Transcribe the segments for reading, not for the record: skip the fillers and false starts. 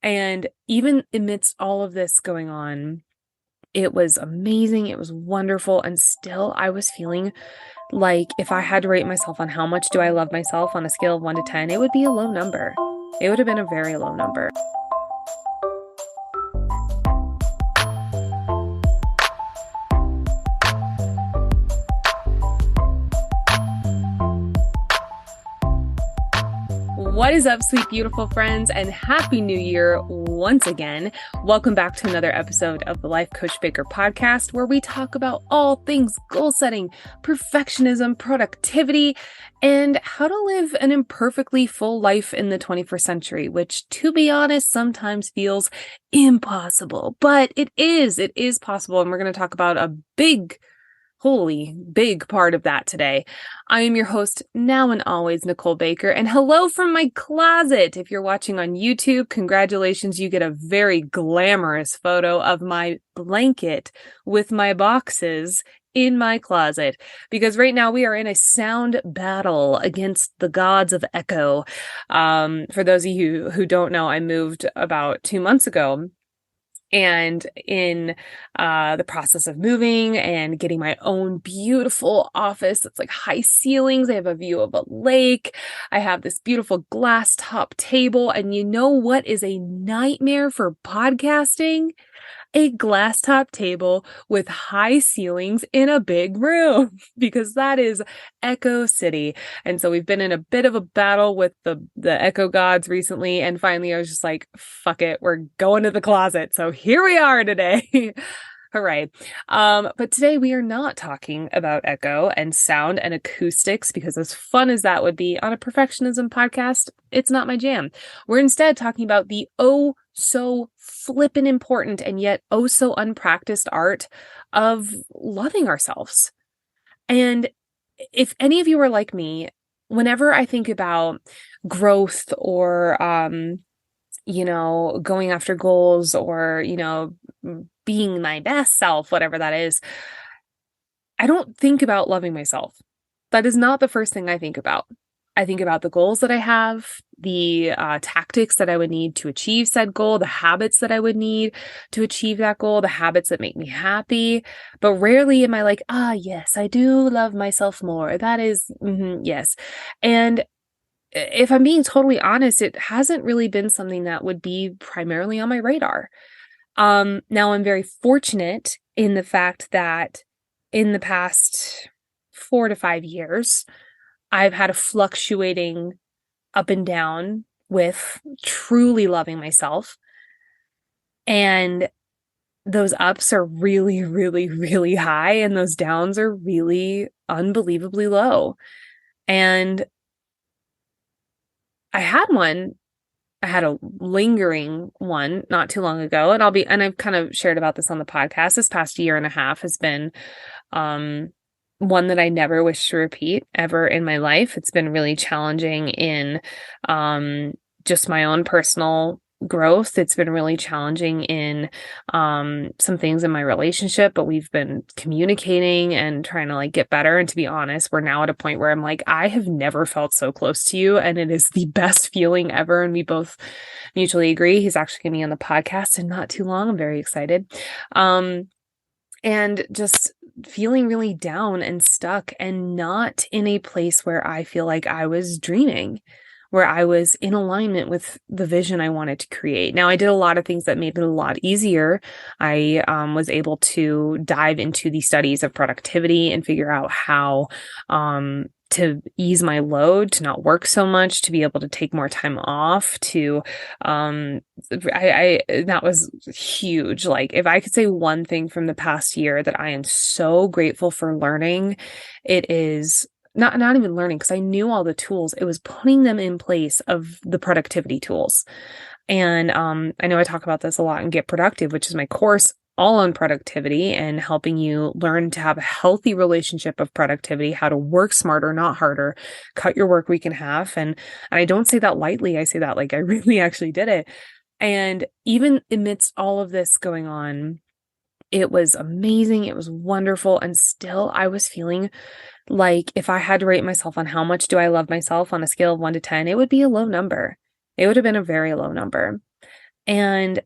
And even amidst all of this going on, it was amazing. It was wonderful. And still, I was feeling like if I had to rate myself on how much do I love myself on a scale of 1 to 10, it would be a low number. It would have been a very low number. What is up, sweet, beautiful friends, and Happy New Year once again. Welcome back to another episode of the Life Coach Baker podcast, where we talk about all things goal setting, perfectionism, productivity, and how to live an imperfectly full life in the 21st century, which, to be honest, sometimes feels impossible, but it is possible. And we're going to talk about a big part of that today. I am your host now and always, Nicole Baker, and hello from my closet. If you're watching on YouTube, congratulations, you get a very glamorous photo of my blanket with my boxes in my closet, because right now we are in a sound battle against the gods of echo. For those of you who don't know, I moved about 2 months ago. And in the process of moving and getting my own beautiful office, it's like high ceilings. I have a view of a lake. I have this beautiful glass top table. And you know what is a nightmare for podcasting? A glass top table with high ceilings in a big room, because that is Echo City. And so we've been in a bit of a battle with the Echo gods recently. And finally I was just like, fuck it, we're going to the closet. So here we are today. Hooray. But today we are not talking about echo and sound and acoustics, because as fun as that would be on a perfectionism podcast, it's not my jam. We're instead talking about the oh so flippin' important and yet oh so unpracticed art of loving ourselves. And if any of you are like me, whenever I think about growth or going after goals or, being my best self, whatever that is, I don't think about loving myself. That is not the first thing I think about. I think about the goals that I have, the tactics that I would need to achieve said goal, the habits that I would need to achieve that goal, the habits that make me happy. But rarely am I like, yes, I do love myself more. That is, yes. And if I'm being totally honest, it hasn't really been something that would be primarily on my radar. Now I'm very fortunate in the fact that in the past 4 to 5 years, I've had a fluctuating up and down with truly loving myself. And those ups are really, really, really high, and those downs are really unbelievably low. And I had a lingering one not too long ago, and I've kind of shared about this on the podcast. This past year and a half has been one that I never wish to repeat ever in my life. It's been really challenging in just my own personal growth. It's been really challenging in some things in my relationship, but we've been communicating and trying to get better. And to be honest, we're now at a point where I'm like, I have never felt so close to you, and it is the best feeling ever. And we both mutually agree. He's actually going to be on the podcast in not too long. I'm very excited. And just feeling really down and stuck, and not in a place where I feel like I was dreaming, where I was in alignment with the vision I wanted to create. Now, I did a lot of things that made it a lot easier. I was able to dive into the studies of productivity and figure out how to ease my load, to not work so much, to be able to take more time off, to that was huge. If I could say one thing from the past year that I am so grateful for learning, it is not even learning, because I knew all the tools. It was putting them in place of the productivity tools. And I know I talk about this a lot in Get Productive, which is my course all on productivity and helping you learn to have a healthy relationship of productivity, how to work smarter, not harder, cut your work week in half. And I don't say that lightly. I say that like I really actually did it. And even amidst all of this going on, it was amazing. It was wonderful. And still, I was feeling like if I had to rate myself on how much do I love myself on a scale of 1 to 10, it would be a low number. It would have been a very low number. And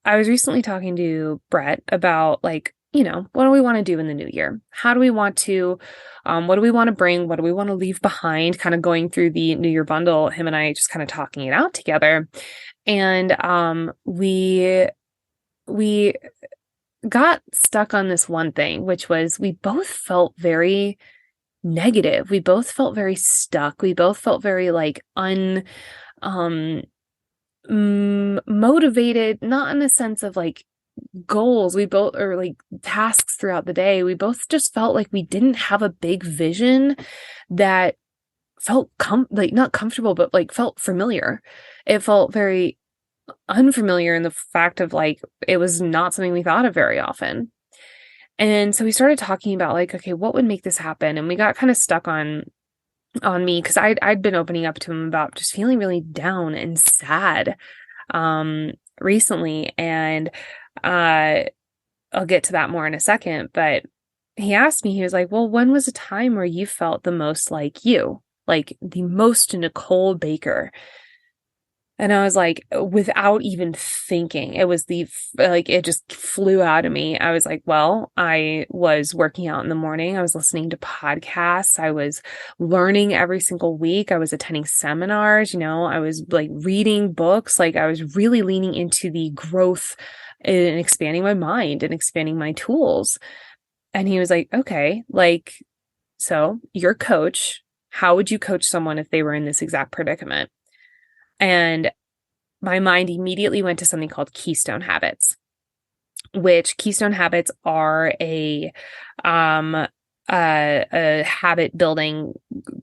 I was recently talking to Brett about like, what do we want to do in the new year? How do we want to, what do we want to bring? What do we want to leave behind? Kind of going through the New Year bundle, him and I just kind of talking it out together. And we got stuck on this one thing, which was we both felt very negative. We both felt very stuck. We both felt very like motivated, not in the sense of like goals. We both, or like tasks throughout the day. We both just felt like we didn't have a big vision that felt like not comfortable, but like felt familiar. It felt very unfamiliar in the fact of like, it was not something we thought of very often. And so we started talking about like, okay, what would make this happen? And we got kind of stuck on me because I'd been opening up to him about just feeling really down and sad recently. And I'll get to that more in a second. But he asked me, he was like, well, when was a time where you felt the most like you, like the most Nicole Baker? And I was like, without even thinking, it was it just flew out of me. I was like, well, I was working out in the morning. I was listening to podcasts. I was learning every single week. I was attending seminars, I was like reading books. Like I was really leaning into the growth and expanding my mind and expanding my tools. And he was like, okay, like, so you're a coach. How would you coach someone if they were in this exact predicament? And my mind immediately went to something called keystone habits, which keystone habits are a habit building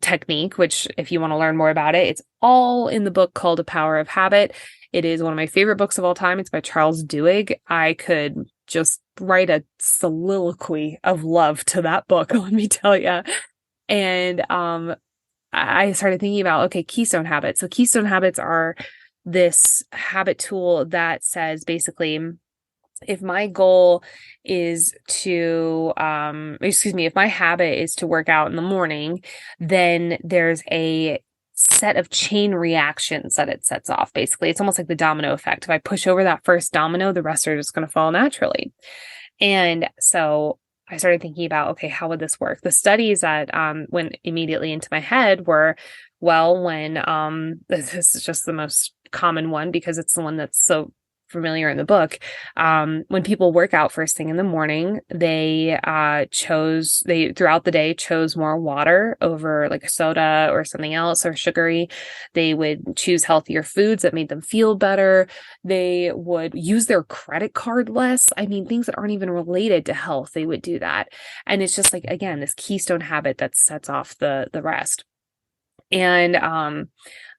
technique, which if you want to learn more about it, it's all in the book called The Power of Habit. It is one of my favorite books of all time. It's by Charles Duhigg. I could just write a soliloquy of love to that book, let me tell you. And I started thinking about, okay, keystone habits. So keystone habits are this habit tool that says basically, if my goal is to, if my habit is to work out in the morning, then there's a set of chain reactions that it sets off. Basically, it's almost like the domino effect. If I push over that first domino, the rest are just going to fall naturally. And so I started thinking about, okay, how would this work? The studies that went immediately into my head were, well, when this is just the most common one because it's the one that's so familiar in the book. When people work out first thing in the morning, they throughout the day chose more water over like a soda or something else or sugary. They would choose healthier foods that made them feel better. They would use their credit card less. I mean, things that aren't even related to health, they would do that. And it's just like, again, this keystone habit that sets off the rest. And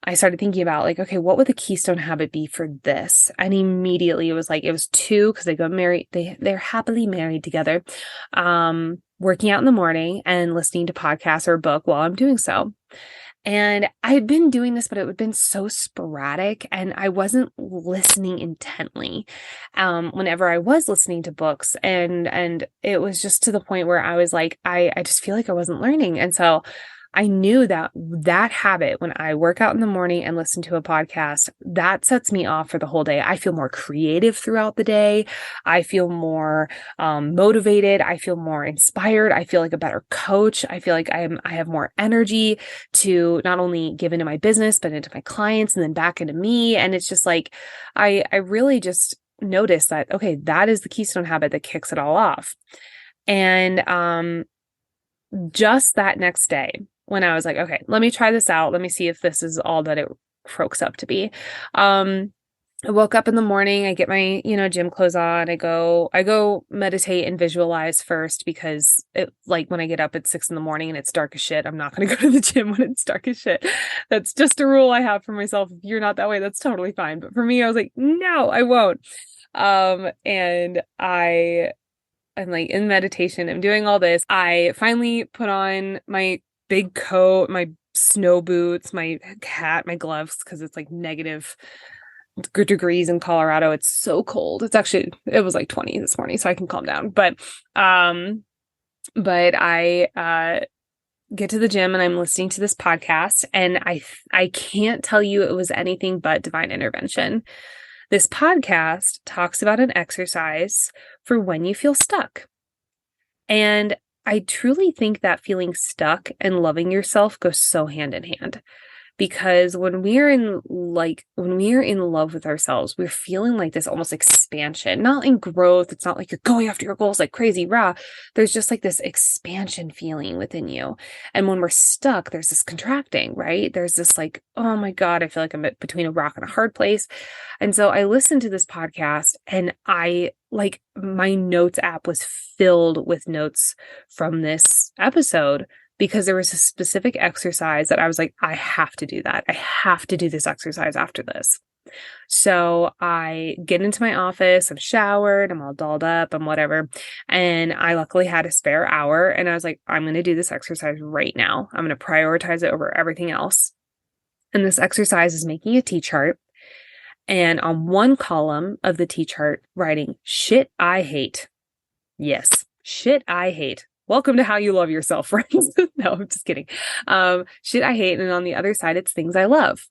I started thinking about like, okay, what would the keystone habit be for this? And immediately it was two, because they got married, they're happily married together, working out in the morning and listening to podcasts or a book while I'm doing so. And I had been doing this, but it had been so sporadic and I wasn't listening intently. Whenever I was listening to books and it was just to the point where I was like, I just feel like I wasn't learning. And so I knew that habit, when I work out in the morning and listen to a podcast, that sets me off for the whole day. I feel more creative throughout the day. I feel more motivated. I feel more inspired. I feel like a better coach. I feel like I have more energy to not only give into my business, but into my clients and then back into me. And it's just like, I really just noticed that, okay, that is the keystone habit that kicks it all off. And just that next day, when I was like, okay, let me try this out. Let me see if this is all that it croaks up to be. I woke up in the morning, I get my, gym clothes on. I go meditate and visualize first because when I get up at 6 a.m. and it's dark as shit, I'm not going to go to the gym when it's dark as shit. That's just a rule I have for myself. If you're not that way, that's totally fine. But for me, I was like, no, I won't. And I'm like in meditation, I'm doing all this. I finally put on my big coat, my snow boots, my hat, my gloves, because it's like negative degrees in Colorado. It's so cold. It was like 20 this morning, so I can calm down. But I get to the gym and I'm listening to this podcast and I can't tell you it was anything but divine intervention. This podcast talks about an exercise for when you feel stuck. And I truly think that feeling stuck and loving yourself goes so hand in hand. Because when we are in love with ourselves, we're feeling like this almost expansion, not in growth. It's not like you're going after your goals like crazy, rah. There's just like this expansion feeling within you. And when we're stuck, there's this contracting, right? There's this like, oh my God, I feel like I'm between a rock and a hard place. And so I listened to this podcast and my notes app was filled with notes from this episode, because there was a specific exercise that I was like, I have to do that. I have to do this exercise after this. So I get into my office, I'm showered, I'm all dolled up and whatever. And I luckily had a spare hour and I was like, I'm going to do this exercise right now. I'm going to prioritize it over everything else. And this exercise is making a T-chart. And on one column of the T-chart, writing, shit I hate. Yes, shit I hate. Welcome to how you love yourself, friends. No, I'm just kidding. Shit I hate. And on the other side, it's things I love.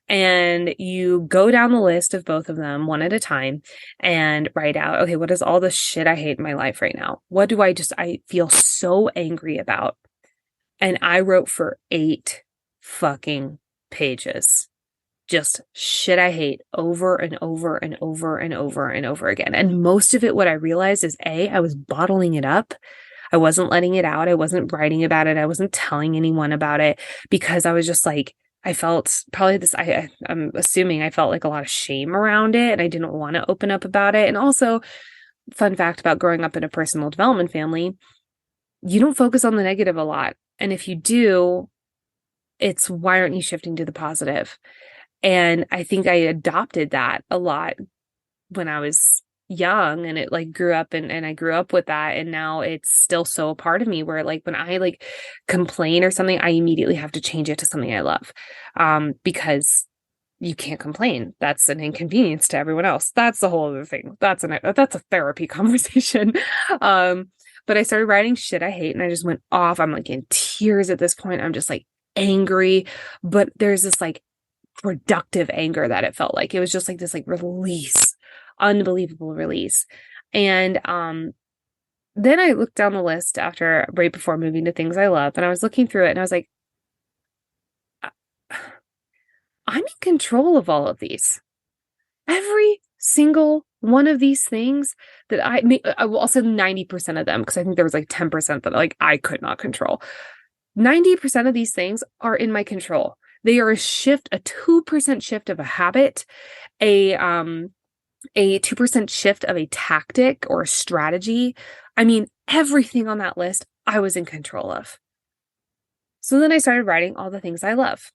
And you go down the list of both of them one at a time and write out, okay, what is all the shit I hate in my life right now? What do I feel so angry about? And I wrote for 8 fucking pages. Just shit I hate over and over and over and over and over again. And most of it, what I realized is I was bottling it up. I wasn't letting it out. I wasn't writing about it. I wasn't telling anyone about it because I was just like, I felt probably this, I'm assuming I felt like a lot of shame around it and I didn't want to open up about it. And also, fun fact about growing up in a personal development family, you don't focus on the negative a lot. And if you do, it's why aren't you shifting to the positive? And I think I adopted that a lot when I was young and it like grew up and I grew up with that. And now it's still so a part of me where like when I like complain or something, I immediately have to change it to something I love. Because you can't complain. That's an inconvenience to everyone else. That's the whole other thing. That's a therapy conversation. But I started writing shit I hate and I just went off. I'm like in tears at this point. I'm just like angry, but there's this like productive anger that it felt like. It was just like this like release. Unbelievable release. And then I looked down the list right before moving to things I love, and I was looking through it and I was like, I'm in control of all of these. Every single one of these things that I will also 90% of them, because I think there was like 10% that like I could not control. 90% of these things are in my control. They are a 2% shift of a habit, a 2% shift of a tactic or a strategy. I mean, everything on that list I was in control of. So then I started writing all the things I love.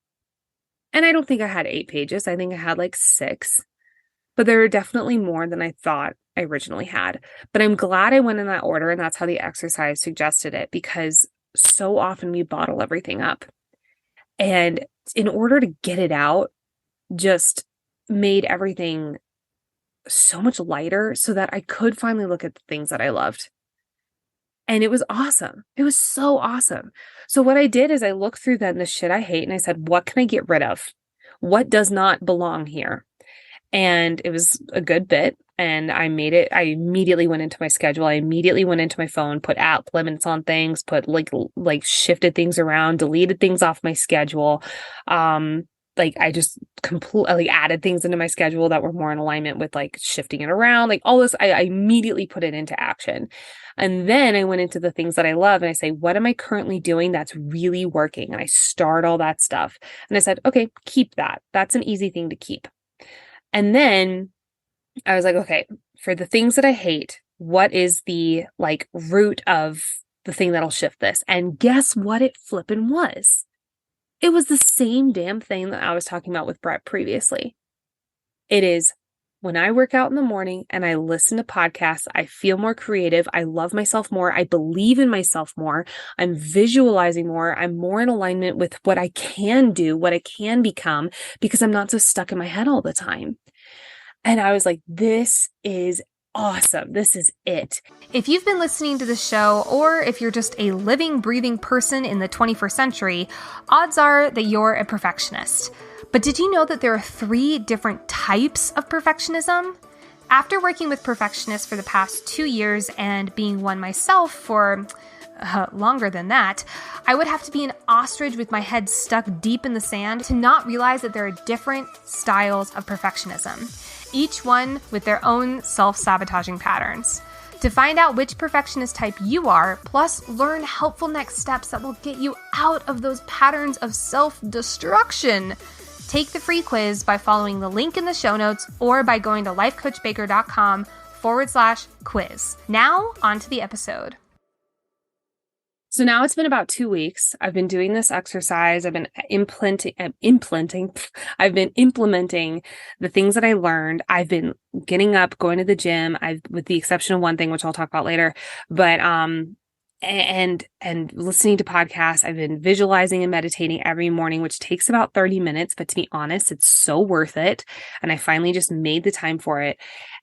And I don't think I had 8 pages. I think I had like 6. But there are definitely more than I thought I originally had. But I'm glad I went in that order, and that's how the exercise suggested it, because so often we bottle everything up. And in order to get it out, just made everything so much lighter so that I could finally look at the things that I loved. And it was awesome. It was so awesome. So what I did is I looked through then the shit I hate and I said, what can I get rid of? What does not belong here? And it was a good bit. And I immediately went into my schedule. I immediately went into my phone, put app limits on things, put like shifted things around, deleted things off my schedule. I just completely added things into my schedule that were more in alignment with like shifting it around, like all this. I immediately put it into action. And then I went into the things that I love and I say, what am I currently doing that's really working? And I start all that stuff. And I said, okay, keep that. That's an easy thing to keep. And then I was like, okay, for the things that I hate, what is the like root of the thing that'll shift this? And guess what it flippin' was? It was the same damn thing that I was talking about with Brett previously. It is when I work out in the morning and I listen to podcasts, I feel more creative. I love myself more. I believe in myself more. I'm visualizing more. I'm more in alignment with what I can do, what I can become, because I'm not so stuck in my head all the time. And I was like, this is awesome. This is it. If you've been listening to the show, or if you're just a living, breathing person in the 21st century, odds are that you're a perfectionist. But did you know that there are 3 different types of perfectionism? After working with perfectionists for the past 2 years and being one myself for longer than that, I would have to be an ostrich with my head stuck deep in the sand to not realize that there are different styles of perfectionism, each one with their own self-sabotaging patterns. To find out which perfectionist type you are, plus learn helpful next steps that will get you out of those patterns of self-destruction, take the free quiz by following the link in the show notes or by going to lifecoachbaker.com/quiz. Now, on to the episode. So now it's been about 2 weeks. I've been doing this exercise. I've been implementing the things that I learned. I've been getting up, going to the gym. With the exception of one thing, which I'll talk about later, but, and listening to podcasts. I've been visualizing and meditating every morning, which takes about 30 minutes, but to be honest, it's so worth it. And I finally just made the time for it.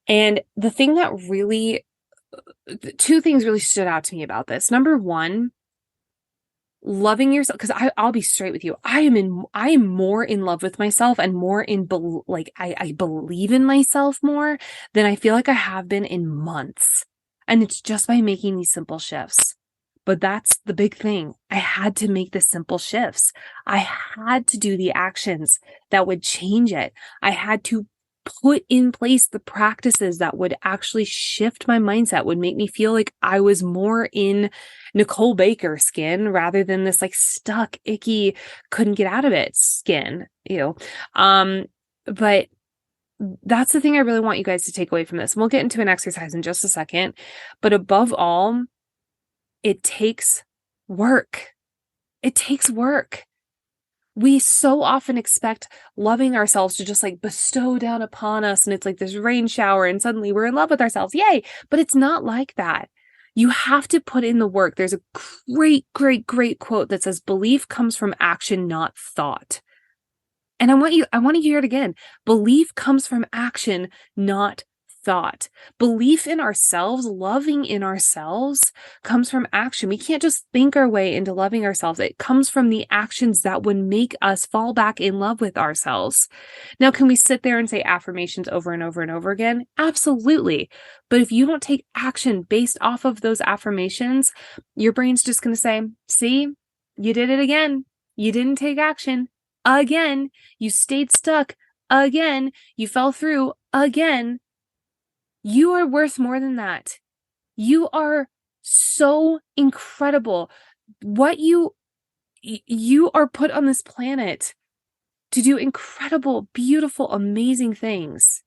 And the thing that really, 2 things really stood out to me about this. Number one, loving yourself, because I'll be straight with you. I am more in love with myself and more in I believe in myself more than I feel like I have been in months. And it's just by making these simple shifts. But that's the big thing. I had to make the simple shifts. I had to do the actions that would change it. I had to put in place the practices that would actually shift my mindset, would make me feel like I was more in Nicole Baker skin rather than this like stuck, icky, couldn't get out of it skin, but that's the thing I really want you guys to take away from this. And we'll get into an exercise in just a second, but above all, it takes work. It takes work. We so often expect loving ourselves to just like bestow down upon us. And it's like this rain shower and suddenly we're in love with ourselves. Yay. But it's not like that. You have to put in the work. There's a great, great, great quote that says, belief comes from action, not thought. And I want you to hear it again. Belief comes from action, not thought. Belief in ourselves, loving in ourselves comes from action. We can't just think our way into loving ourselves. It comes from the actions that would make us fall back in love with ourselves. Now, can we sit there and say affirmations over and over and over again? Absolutely. But if you don't take action based off of those affirmations, your brain's just going to say, see, you did it again. You didn't take action again. You stayed stuck again. You fell through again. You are worth more than that. You are so incredible. What you are put on this planet to do incredible, beautiful, amazing things.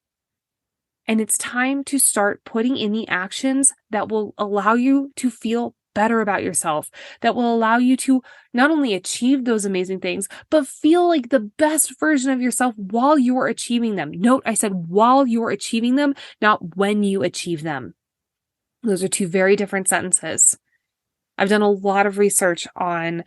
And it's time to start putting in the actions that will allow you to feel better about yourself, that will allow you to not only achieve those amazing things, but feel like the best version of yourself while you're achieving them. Note, I said while you're achieving them, not when you achieve them. Those are 2 very different sentences. I've done a lot of research on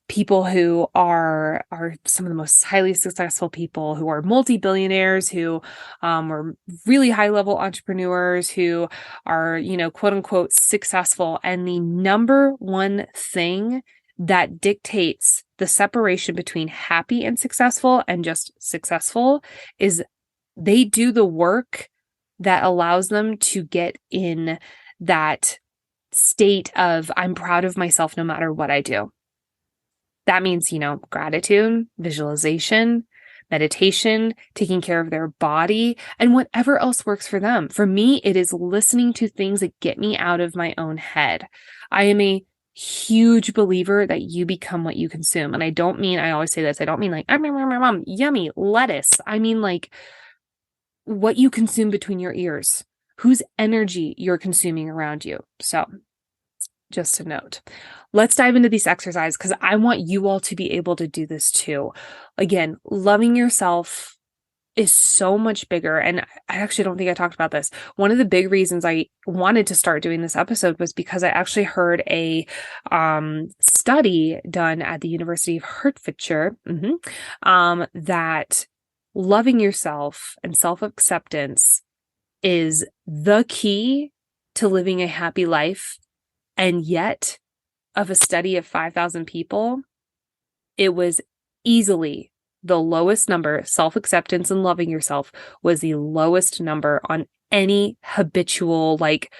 people who are some of the most highly successful people, who are multi-billionaires, who are really high-level entrepreneurs, who are, quote unquote, successful. And the number one thing that dictates the separation between happy and successful and just successful is they do the work that allows them to get in that state of, I'm proud of myself no matter what I do. That means, gratitude, visualization, meditation, taking care of their body, and whatever else works for them. For me, it is listening to things that get me out of my own head. I am a huge believer that you become what you consume. And I always say this, I don't mean like, yummy lettuce. I mean like what you consume between your ears, whose energy you're consuming around you. So just a note. Let's dive into these exercises because I want you all to be able to do this too. Again, loving yourself is so much bigger. And I actually don't think I talked about this. One of the big reasons I wanted to start doing this episode was because I actually heard a study done at the University of Hertfordshire that loving yourself and self-acceptance is the key to living a happy life. And yet, of a study of 5,000 people, it was easily the lowest number, self-acceptance and loving yourself was the lowest number on any habitual, like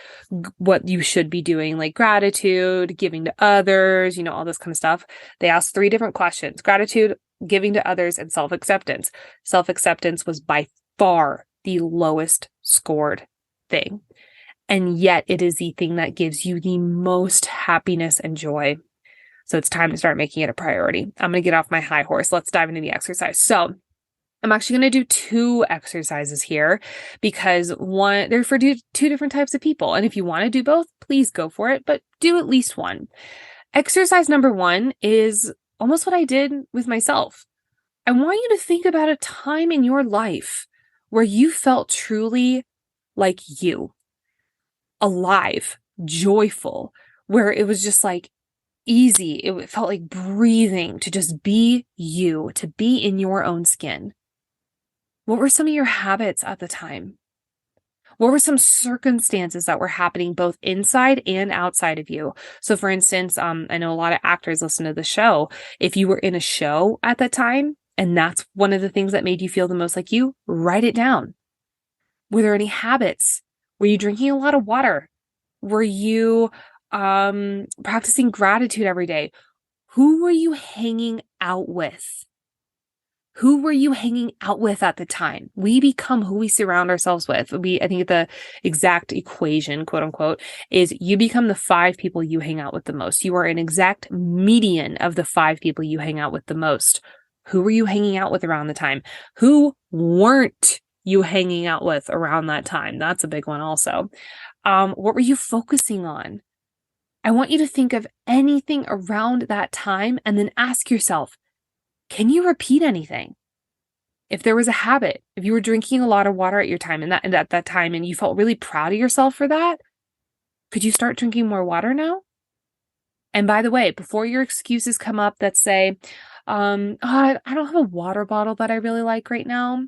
what you should be doing, like gratitude, giving to others, all this kind of stuff. They asked 3 different questions: gratitude, giving to others, and self-acceptance. Self-acceptance was by far the lowest scored thing. And yet it is the thing that gives you the most happiness and joy. So it's time to start making it a priority. I'm going to get off my high horse. Let's dive into the exercise. So I'm actually going to do 2 exercises here because they're for 2 different types of people. And if you want to do both, please go for it, but do at least one. Exercise number 1 is almost what I did with myself. I want you to think about a time in your life where you felt truly like you, alive, joyful, where it was just like easy. It felt like breathing to just be you, to be in your own skin. What were some of your habits at the time? What were some circumstances that were happening both inside and outside of you? So for instance, I know a lot of actors listen to the show. If you were in a show at that time, and that's one of the things that made you feel the most like you, write it down. Were there any habits? Were you drinking a lot of water? Were you practicing gratitude every day? Who were you hanging out with? Who were you hanging out with at the time? We become who we surround ourselves with. I think the exact equation, quote unquote, is you become the 5 people you hang out with the most. You are an exact median of the 5 people you hang out with the most. Who were you hanging out with around the time? Who weren't you hanging out with around that time? That's a big one also. What were you focusing on? I want you to think of anything around that time and then ask yourself, can you repeat anything? If there was a habit, if you were drinking a lot of water at your time and at that time and you felt really proud of yourself for that, could you start drinking more water now? And by the way, before your excuses come up that say, I don't have a water bottle that I really like right now.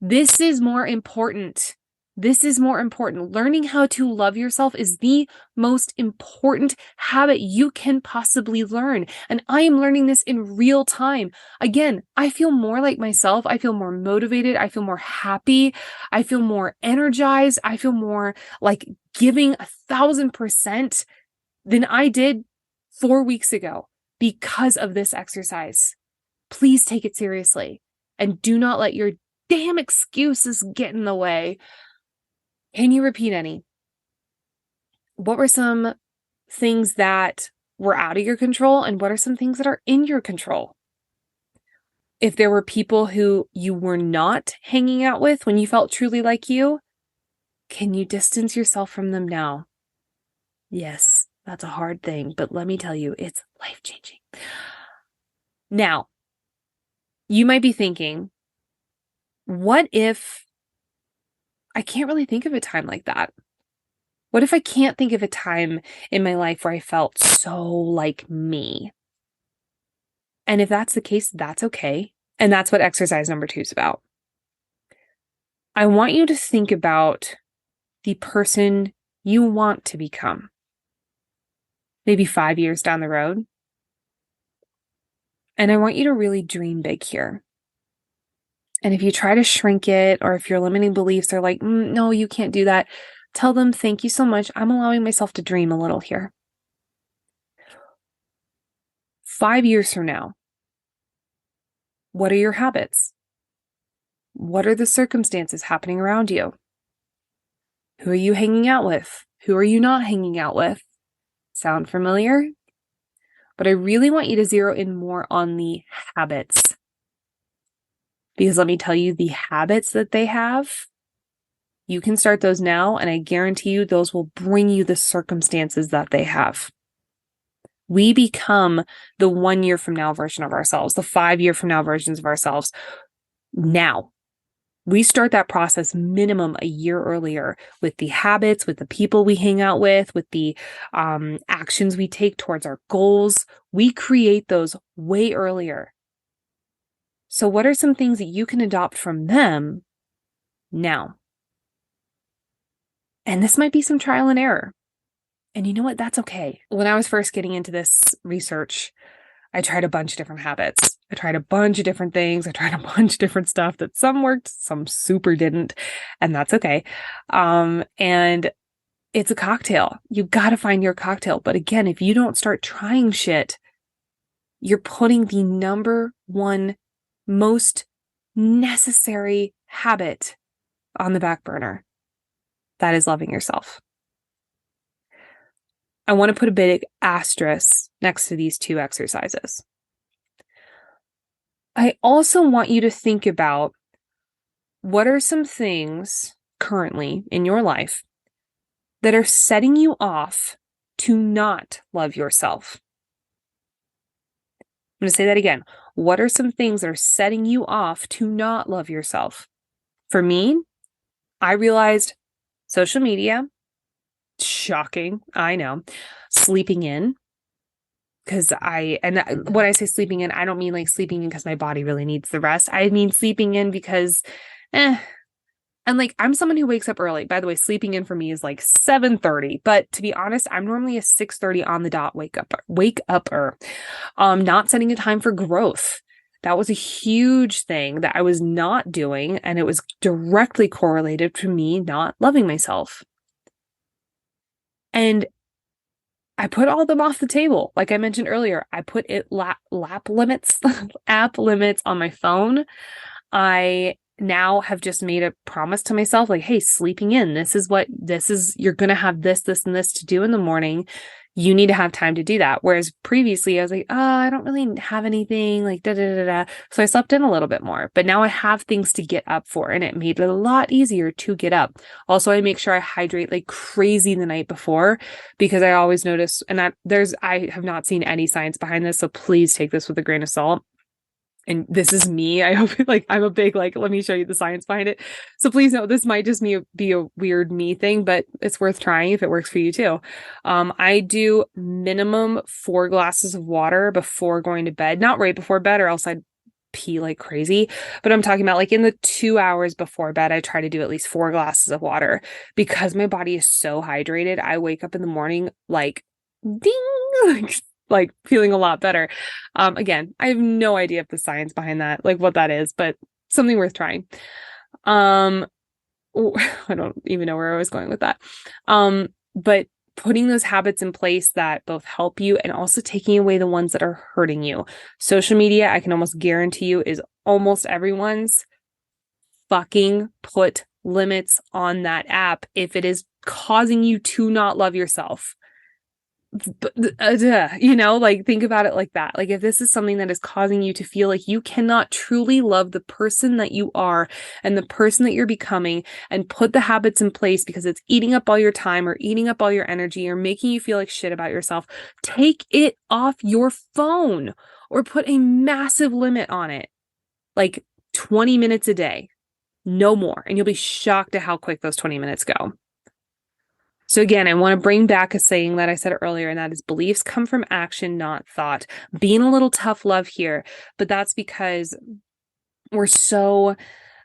This is more important. This is more important. Learning how to love yourself is the most important habit you can possibly learn. And I am learning this in real time. Again, I feel more like myself. I feel more motivated. I feel more happy. I feel more energized. I feel more like giving 1,000% than I did 4 weeks ago because of this exercise. Please take it seriously and do not let your damn excuses get in the way. Can you repeat any? What were some things that were out of your control and what are some things that are in your control? If there were people who you were not hanging out with when you felt truly like you, can you distance yourself from them now? Yes, that's a hard thing, but let me tell you, it's life-changing. Now, you might be thinking, what if I can't really think of a time like that? What if I can't think of a time in my life where I felt so like me? And if that's the case, that's okay. And that's what exercise number 2 is about. I want you to think about the person you want to become. Maybe 5 years down the road. And I want you to really dream big here. And if you try to shrink it, or if your limiting beliefs are like, no, you can't do that, tell them, thank you so much. I'm allowing myself to dream a little here. 5 years from now, what are your habits? What are the circumstances happening around you? Who are you hanging out with? Who are you not hanging out with? Sound familiar? But I really want you to zero in more on the habits. Because let me tell you, the habits that they have, you can start those now, and I guarantee you those will bring you the circumstances that they have. We become the 1 year from now version of ourselves, the 5 year from now versions of ourselves. Now, we start that process minimum a year earlier with the habits, with the people we hang out with the actions we take towards our goals. We create those way earlier. So what are some things that you can adopt from them now? And this might be some trial and error. And you know what? That's okay. When I was first getting into this research, I tried a bunch of different habits. I tried a bunch of different things. I tried a bunch of different stuff that some worked, some super didn't, and that's okay. And it's a cocktail. You got to find your cocktail. But again, if you don't start trying shit, you're putting the number one most necessary habit on the back burner. That is loving yourself. I want to put a big asterisk next to these two exercises. I also want you to think about what are some things currently in your life that are setting you off to not love yourself. I'm going to say that again. What are some things that are setting you off to not love yourself? For me, I realized social media, shocking, I know, sleeping in, because when I say sleeping in, I don't mean like sleeping in because my body really needs the rest. I mean sleeping in because, and like, I'm someone who wakes up early. By the way, sleeping in for me is like 7:30. But to be honest, I'm normally a 6:30 on the dot wake upper. Not setting a time for growth. That was a huge thing that I was not doing. And it was directly correlated to me not loving myself. And I put all of them off the table. Like I mentioned earlier, I put app limits on my phone. I now have just made a promise to myself, like, hey, sleeping in, you're going to have this, and this to do in the morning. You need to have time to do that. Whereas previously I was like, I don't really have anything, like So I slept in a little bit more, but now I have things to get up for, and it made it a lot easier to get up. Also, I make sure I hydrate like crazy the night before, because I always notice, and I have not seen any science behind this, so please take this with a grain of salt. And this is me. I hope I'm a big, let me show you the science behind it. So please know this might just be a weird me thing, but it's worth trying if it works for you too. I do minimum 4 glasses of water before going to bed, not right before bed or else I'd pee like crazy. But I'm talking about like in the 2 hours before bed, I try to do at least 4 glasses of water because my body is so hydrated. I wake up in the morning like ding, like feeling a lot better. Again, I have no idea if the science behind that, like what that is, but something worth trying. I don't even know where I was going with that. But putting those habits in place that both help you and also taking away the ones that are hurting you. Social media, I can almost guarantee you, is almost everyone's. Fucking put limits on that app if it is causing you to not love yourself. Think about it like that. Like if this is something that is causing you to feel like you cannot truly love the person that you are and the person that you're becoming, and put the habits in place because it's eating up all your time or eating up all your energy or making you feel like shit about yourself, take it off your phone or put a massive limit on it. Like 20 minutes a day, no more. And you'll be shocked at how quick those 20 minutes go. So again, I want to bring back a saying that I said earlier, and that is beliefs come from action, not thought. Being a little tough love here, but that's because we're so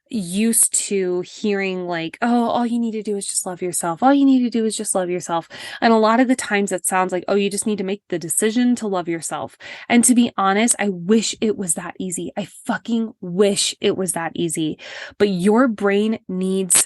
used to hearing like, oh, all you need to do is just love yourself. All you need to do is just love yourself. And a lot of the times it sounds like, oh, you just need to make the decision to love yourself. And to be honest, I wish it was that easy. I fucking wish it was that easy. But your brain needs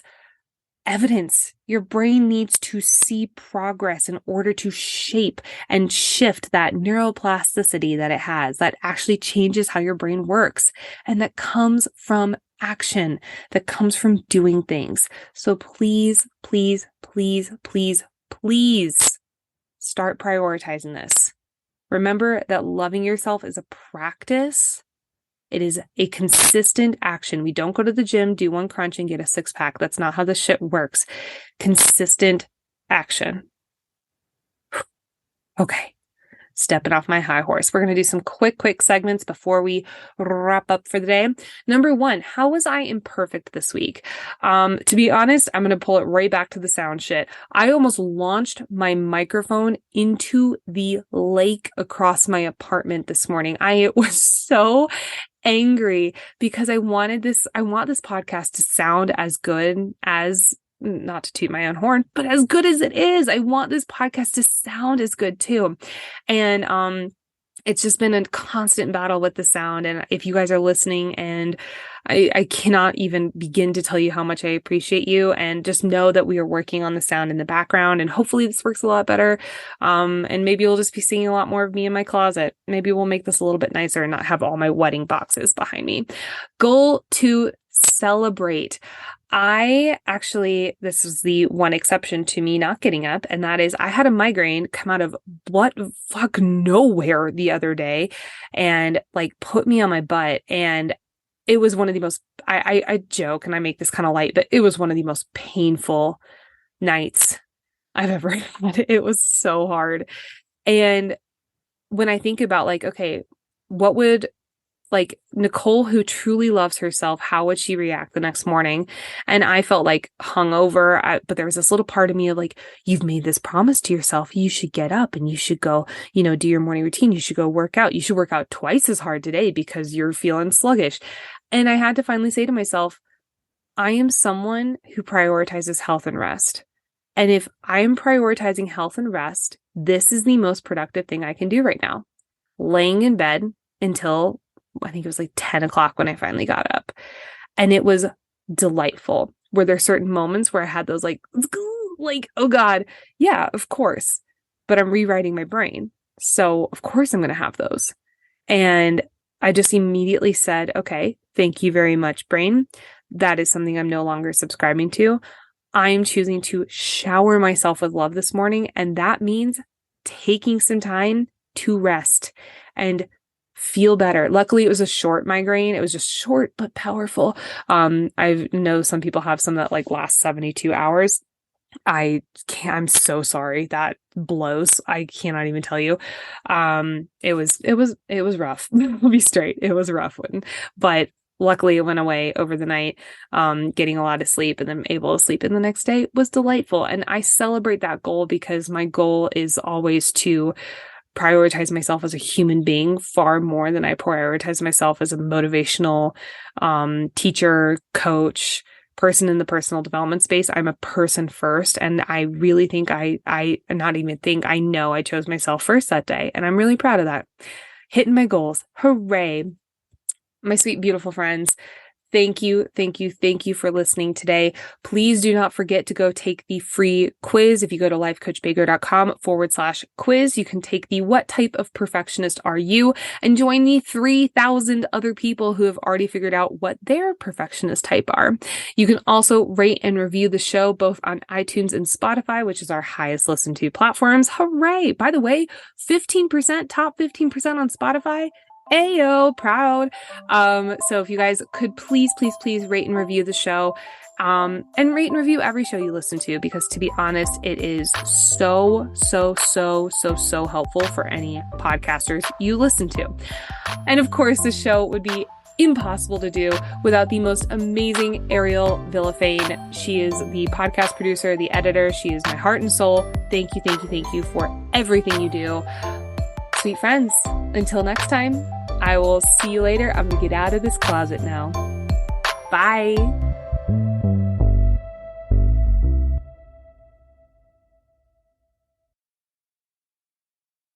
evidence. Your brain needs to see progress in order to shape and shift that neuroplasticity that it has, that actually changes how your brain works. And that comes from action, that comes from doing things. So please, please, please, please, please start prioritizing this. Remember that loving yourself is a practice. It is a consistent action. We don't go to the gym, do 1 crunch, and get a 6-pack. That's not how this shit works. Consistent action. Okay. Stepping off my high horse. We're going to do some quick segments before we wrap up for the day. Number 1, how was I imperfect this week? To be honest, I'm going to pull it right back to the sound shit. I almost launched my microphone into the lake across my apartment this morning. I was so angry because I want this podcast to sound as good as, not to toot my own horn, but as good as it is. I want this podcast to sound as good too. And it's just been a constant battle with the sound. And if you guys are listening, and I cannot even begin to tell you how much I appreciate you, and just know that we are working on the sound in the background, and hopefully this works a lot better. And maybe you'll just be seeing a lot more of me in my closet. Maybe we'll make this a little bit nicer and not have all my wedding boxes behind me. Goal to celebrate. This was the one exception to me not getting up, and that is I had a migraine come out of nowhere the other day and like put me on my butt. And it was one of the most, I joke and I make this kind of light, but it was one of the most painful nights I've ever had. It was so hard. And when I think about like, okay, what would like Nicole, who truly loves herself, how would she react the next morning? And I felt like hungover, but there was this little part of me of like, you've made this promise to yourself. You should get up and you should go, do your morning routine. You should go work out. You should work out twice as hard today because you're feeling sluggish. And I had to finally say to myself, I am someone who prioritizes health and rest. And if I am prioritizing health and rest, this is the most productive thing I can do right now. Laying in bed until I think it was like 10 o'clock when I finally got up. And it was delightful. Were there certain moments where I had those like, oh God, yeah, of course. But I'm rewriting my brain. So of course I'm going to have those. And I just immediately said, okay, thank you very much, brain. That is something I'm no longer subscribing to. I'm choosing to shower myself with love this morning. And that means taking some time to rest and feel better. Luckily, it was a short migraine. It was just short, but powerful. I know some people have some that like last 72 hours. I'm so sorry. That blows. I cannot even tell you. It was rough. I'll be straight. It was a rough one, but luckily it went away over the night. Getting a lot of sleep and then able to sleep in the next day was delightful. And I celebrate that goal because my goal is always to prioritize myself as a human being far more than I prioritize myself as a motivational teacher, coach, person in the personal development space. I'm a person first. And I really think I know I chose myself first that day. And I'm really proud of that. Hitting my goals. Hooray. My sweet, beautiful friends. Thank you for listening today. Please do not forget to go take the free quiz. If you go to lifecoachbaker.com/quiz, you can take the what type of perfectionist are you and join the 3,000 other people who have already figured out what their perfectionist type are. You can also rate and review the show both on iTunes and Spotify, which is our highest listened to platforms. Hooray! By the way, 15%, top 15% on Spotify. Ayo, proud. So if you guys could please rate and review the show, and rate and review every show you listen to, because to be honest, it is so helpful for any podcasters you listen to. And of course, the show would be impossible to do without the most amazing Ariel Villafane. She is the podcast producer, the editor. She is my heart and soul. Thank you for everything you do. Sweet friends, until next time, I will see you later. I'm going to get out of this closet now. Bye.